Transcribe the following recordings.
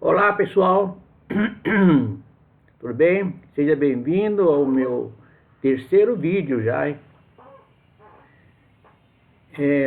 Olá pessoal, tudo bem? Seja bem-vindo ao meu terceiro vídeo já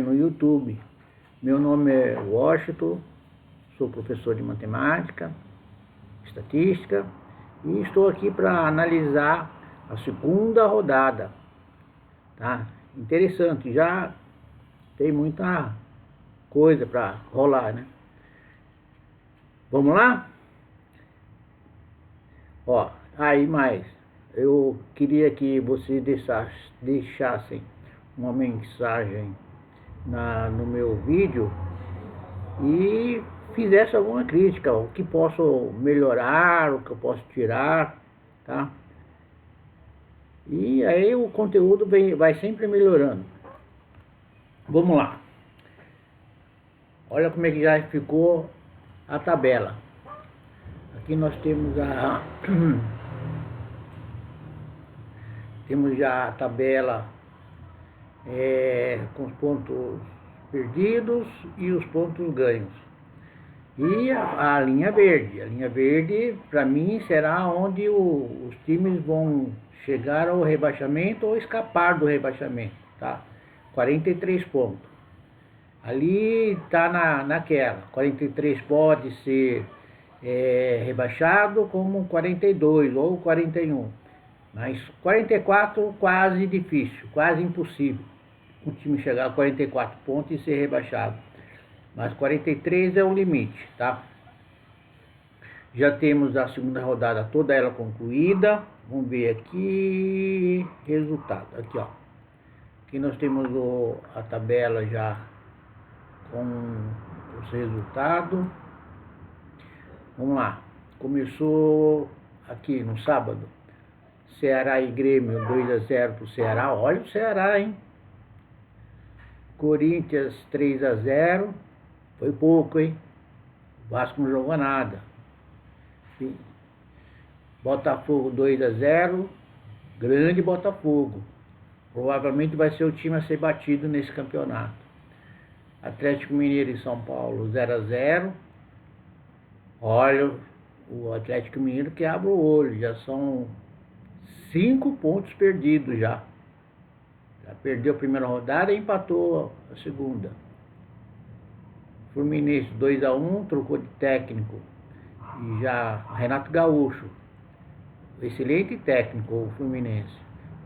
no YouTube. Meu nome é Washington, sou professor de matemática, estatística e estou aqui para analisar a segunda rodada, tá? Interessante, já tem muita coisa para rolar, né? Vamos lá? Ó, aí mais, eu queria que vocês deixassem uma mensagem no meu vídeo e fizesse alguma crítica, o que posso melhorar, o que eu posso tirar, tá? E aí o conteúdo vai sempre melhorando. Vamos lá. Olha como é que já ficou a tabela. Aqui nós temos temos já a tabela com os pontos perdidos e os pontos ganhos. E a linha verde. A linha verde, para mim, será onde os times vão chegar ao rebaixamento ou escapar do rebaixamento, tá? 43 pontos. Ali está naquela. 43 pode ser rebaixado como 42 ou 41. Mas 44 quase difícil, quase impossível o time chegar a 44 pontos e ser rebaixado. Mas 43 é o limite, tá? Já temos a segunda rodada toda ela concluída. Vamos ver aqui, resultado. Aqui, ó. Aqui nós temos a tabela já com os resultados. Vamos lá. Começou aqui no sábado. Ceará e Grêmio 2-0 pro Ceará. Olha o Ceará, hein? Corinthians 3-0. Foi pouco, hein? O Vasco não jogou nada. Sim. Botafogo 2-0. Grande Botafogo. Provavelmente vai ser o time a ser batido nesse campeonato. Atlético Mineiro e São Paulo 0-0. Olha, o Atlético Mineiro que abre o olho. Já são 5 pontos perdidos já. Já perdeu a primeira rodada e empatou a segunda. Fluminense 2-1, trocou de técnico. E já Renato Gaúcho, excelente técnico o Fluminense.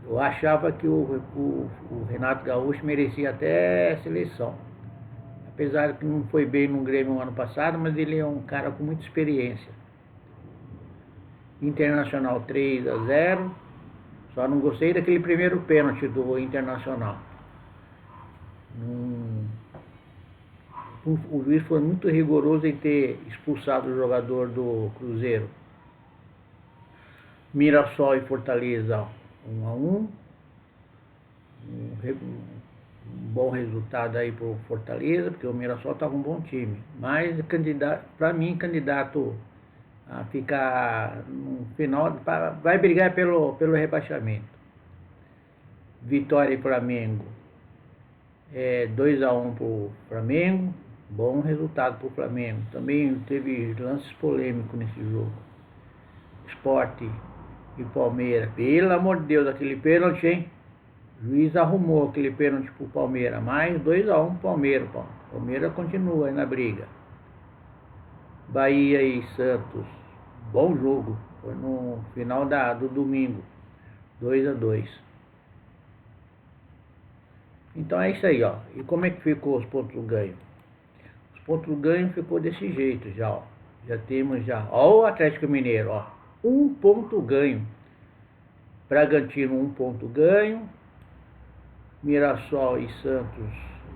Eu achava que o Renato Gaúcho merecia até seleção. Apesar que não foi bem no Grêmio no ano passado, mas ele é um cara com muita experiência. Internacional 3-0. Só não gostei daquele primeiro pênalti do Internacional. O juiz foi muito rigoroso em ter expulsado o jogador do Cruzeiro. Mirassol e Fortaleza 1-1. Um bom resultado aí para o Fortaleza, porque o Mirassol estava um bom time. Mas, para mim, candidato a ficar no final, vai brigar pelo rebaixamento. Vitória e Flamengo 2-1 para o Flamengo. Bom resultado para o Flamengo. Também teve lances polêmicos nesse jogo. Sport e Palmeiras. Pelo amor de Deus, aquele pênalti, hein? O juiz arrumou aquele pênalti para o Palmeiras. Mais 2-1 para o Palmeiras. Palmeiras continua aí na briga. Bahia e Santos. Bom jogo. Foi no final do domingo. 2-2. Então é isso aí, ó. E como é que ficou os pontos ganhos? Os pontos ganhos ficou desse jeito já, ó. Já temos já. Ó o Atlético Mineiro, ó. 1 ponto ganho. Bragantino 1 ponto ganho. Mirassol e Santos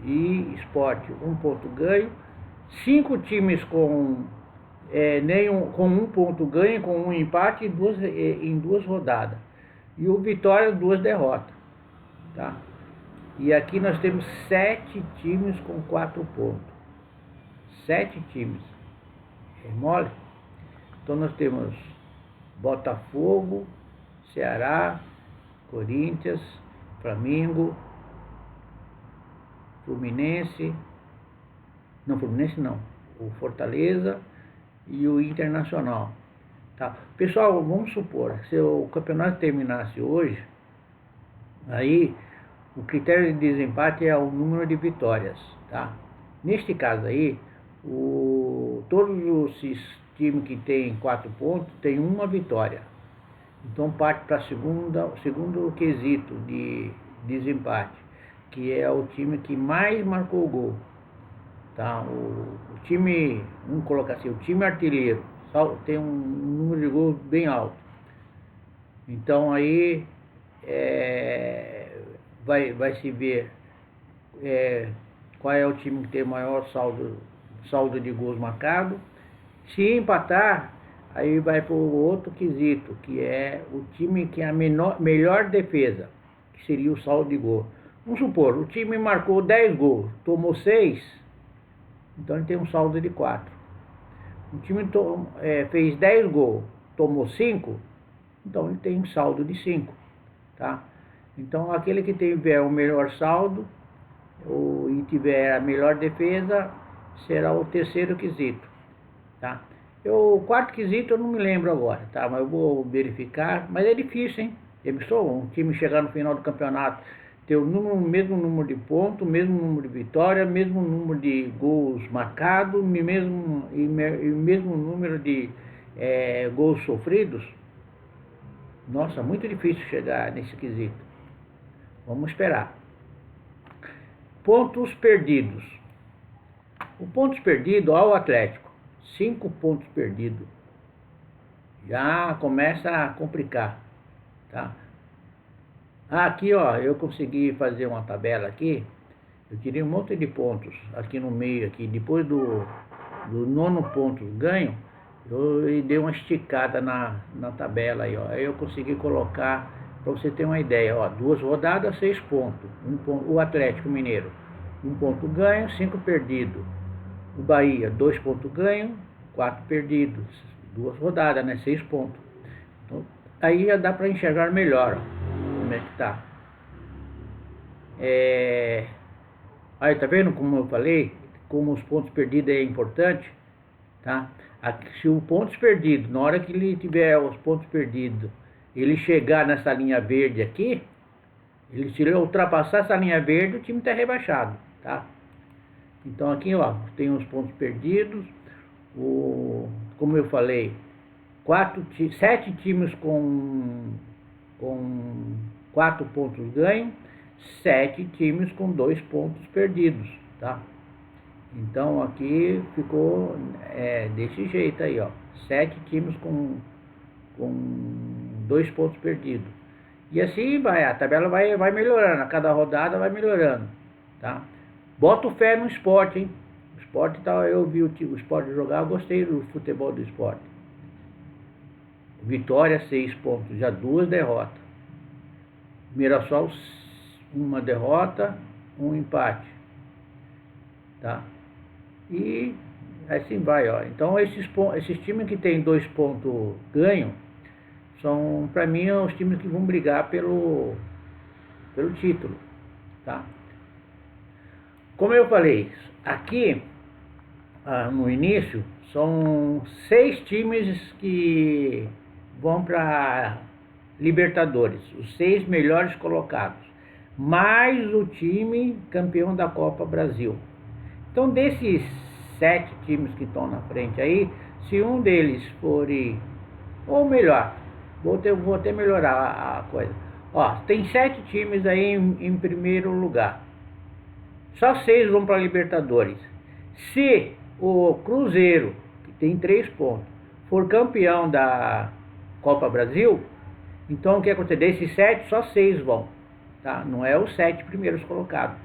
e Sport 1 ponto ganho. 5 times com com 1 ponto ganho, com 1 empate em 2 rodadas. E o Vitória 2 derrotas. Tá? E aqui nós temos 7 times com 4 pontos. 7 times. É mole? Então nós temos Botafogo, Ceará, Corinthians, Flamengo, Fluminense não, o Fortaleza e o Internacional. Tá? Pessoal, vamos supor, se o campeonato terminasse hoje, aí o critério de desempate é o número de vitórias. Tá? Neste caso aí, todos os times que tem 4 pontos tem uma vitória. Então parte para o segundo quesito de desempate, que é o time que mais marcou gol. Tá? O time, vamos colocar assim, o time artilheiro tem um número de gols bem alto. Então aí vai se ver qual é o time que tem o maior saldo de gols marcado. Se empatar, aí vai para o outro quesito, que é o time que é a melhor defesa, que seria o saldo de gol. Vamos supor, o time marcou 10 gols, tomou 6, então ele tem um saldo de 4. O time fez 10 gols, tomou 5, então ele tem um saldo de 5. Tá? Então aquele que tiver o melhor saldo e tiver a melhor defesa será o terceiro quesito. Tá? O quarto quesito eu não me lembro agora, tá? Mas eu vou verificar. Mas é difícil, hein? Um time chegar no final do campeonato, ter o mesmo número de pontos, mesmo número de vitórias, mesmo número de gols marcados, mesmo número de gols sofridos. Nossa, muito difícil chegar nesse quesito. Vamos esperar. Pontos perdidos. O pontos perdido ao Atlético. 5 pontos perdidos. Já começa a complicar. Tá? Aqui, ó, eu consegui fazer uma tabela aqui. Eu tirei um monte de pontos aqui no meio. Aqui. Depois do 9º ponto ganho, eu dei uma esticada na tabela. Aí, ó. Aí eu consegui colocar, para você ter uma ideia, ó, 2 rodadas, 6 pontos. O Atlético Mineiro, 1 ponto ganho, 5 perdidos. O Bahia, 2 pontos ganho, 4 perdidos. 2 rodadas, né? 6 pontos. Então, aí já dá para enxergar melhor, ó, como é que tá. Aí, tá vendo como eu falei? Como os pontos perdidos é importante, tá? Se o pontos perdido, na hora que ele tiver os pontos perdidos, ele chegar nessa linha verde aqui, se ele ultrapassar essa linha verde, o time está rebaixado, tá? Então aqui, ó, tem os pontos perdidos, como eu falei, 7 times com 4 pontos ganhos, 7 times com 2 pontos perdidos, tá? Então aqui ficou desse jeito aí, ó, 7 times com 2 pontos perdidos. E assim vai, a tabela vai melhorando, a cada rodada vai melhorando, tá? Boto fé no Sport, hein? O Sport, eu vi o Sport jogar, eu gostei do futebol do Sport. Vitória, 6 pontos, já 2 derrotas. Mirassol, 1 derrota, 1 empate. Tá? E assim vai, ó. Então esses times que tem 2 pontos ganho, são, para mim, os times que vão brigar pelo título, tá? Como eu falei, aqui no início, são 6 times que vão para Libertadores, os 6 melhores colocados, mais o time campeão da Copa Brasil. Então, desses 7 times que estão na frente aí, se um deles for, ou melhor, vou até melhorar a coisa. Ó, tem 7 times aí em primeiro lugar. Só 6 vão para Libertadores. Se o Cruzeiro, que tem 3 pontos, for campeão da Copa Brasil, então o que acontece? Desses 7, só 6 vão. Tá? Não é os 7 primeiros colocados.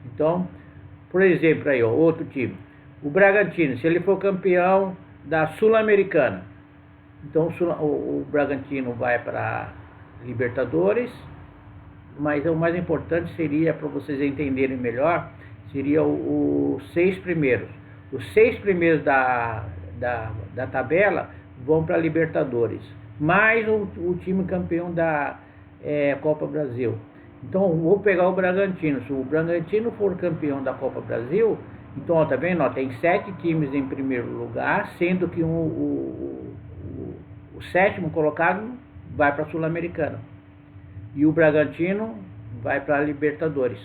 Então, por exemplo, aí, ó, outro time. O Bragantino, se ele for campeão da Sul-Americana, então o Bragantino vai para Libertadores. Mas o mais importante seria, para vocês entenderem melhor, seria os 6 primeiros. Os 6 primeiros da tabela vão para a Libertadores, mais o time campeão da Copa Brasil. Então, vou pegar o Bragantino. Se o Bragantino for campeão da Copa Brasil, Então, ó, tá vendo? Ó, tem 7 times em primeiro lugar, sendo que o sétimo colocado vai para a Sul-Americana. E o Bragantino vai para a Libertadores,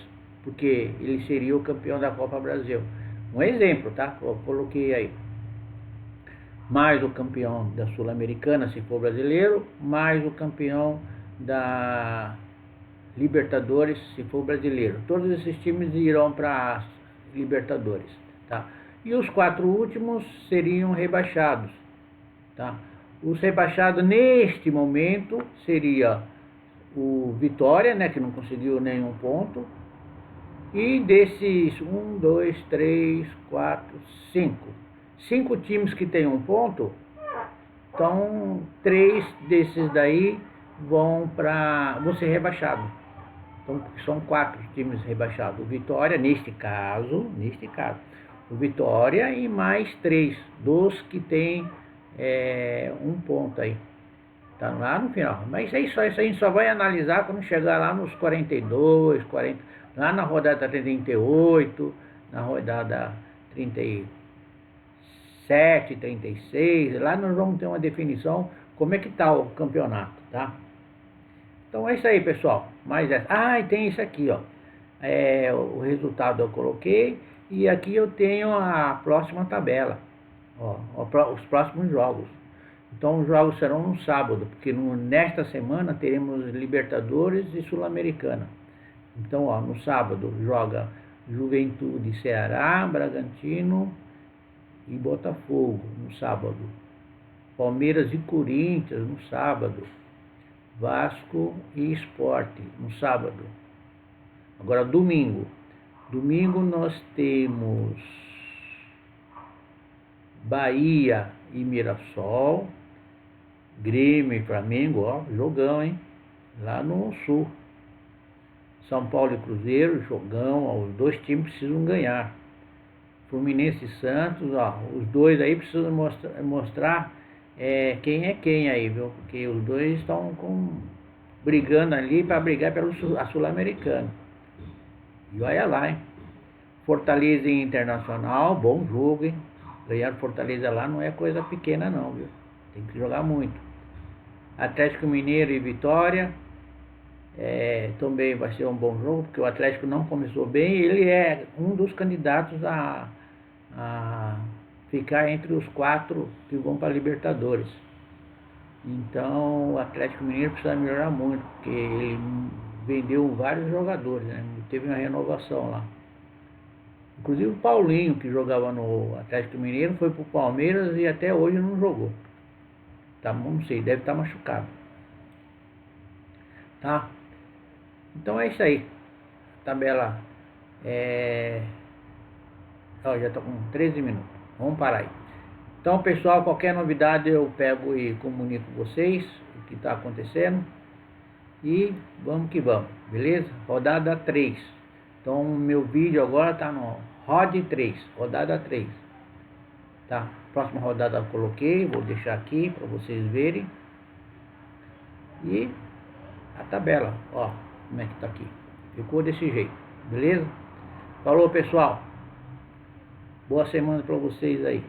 porque ele seria o campeão da Copa Brasil. Um exemplo, tá? Eu coloquei aí. Mais o campeão da Sul-Americana, se for brasileiro, mais o campeão da Libertadores, se for brasileiro. Todos esses times irão para Libertadores, tá? E os 4 últimos seriam rebaixados, tá? Os rebaixados neste momento seria o Vitória, né, que não conseguiu nenhum ponto. E desses 1, 2, 3, 4, 5 times que tem um ponto, então 3 desses daí vão ser rebaixados. Então são 4 times rebaixados. O Vitória, neste caso, o Vitória e mais 3 dos que tem um ponto aí. Tá lá no final. Mas isso aí a gente só vai analisar quando chegar lá nos 42, 40, lá na rodada 38, na rodada 37, 36, lá nós vamos ter uma definição como é que tá o campeonato, tá? Então é isso aí, pessoal. Mais essa. Ah, e tem isso aqui, ó. O resultado eu coloquei e aqui eu tenho a próxima tabela, ó, os próximos jogos. Então os jogos serão no sábado, porque nesta semana teremos Libertadores e Sul-Americana. Então, ó, no sábado joga Juventude, Ceará, Bragantino e Botafogo no sábado. Palmeiras e Corinthians no sábado. Vasco e Sport no sábado. Agora domingo. Domingo nós temos Bahia e Mirassol, Grêmio e Flamengo, ó, jogão, hein? Lá no Sul. São Paulo e Cruzeiro, jogão, ó, os 2 times precisam ganhar. Fluminense e Santos, ó, os 2 aí precisam mostrar quem é quem aí, viu? Porque os 2 estão brigando ali para brigar pela Sul-Americana. E olha lá, hein? Fortaleza e Internacional, bom jogo, hein? Ganhar Fortaleza lá não é coisa pequena não, viu? Tem que jogar muito. Atlético Mineiro e Vitória, também vai ser um bom jogo, porque o Atlético não começou bem, ele é um dos candidatos a ficar entre os 4 que vão para a Libertadores. Então o Atlético Mineiro precisa melhorar muito, porque ele vendeu vários jogadores, né? Teve uma renovação lá. Inclusive o Paulinho, que jogava no Atlético Mineiro, foi para o Palmeiras e até hoje não jogou. Tá, não sei, deve estar machucado. Tá? Então é isso aí. Tabela já está com 13 minutos. Vamos parar aí. Então, pessoal, qualquer novidade eu pego e comunico com vocês o que está acontecendo. E vamos que vamos, beleza? Rodada 3. Então, meu vídeo agora está no Rod 3, rodada 3. Tá? Próxima rodada eu coloquei, vou deixar aqui para vocês verem. E a tabela, ó, como é que tá aqui. Ficou desse jeito, beleza? Falou, pessoal. Boa semana para vocês aí.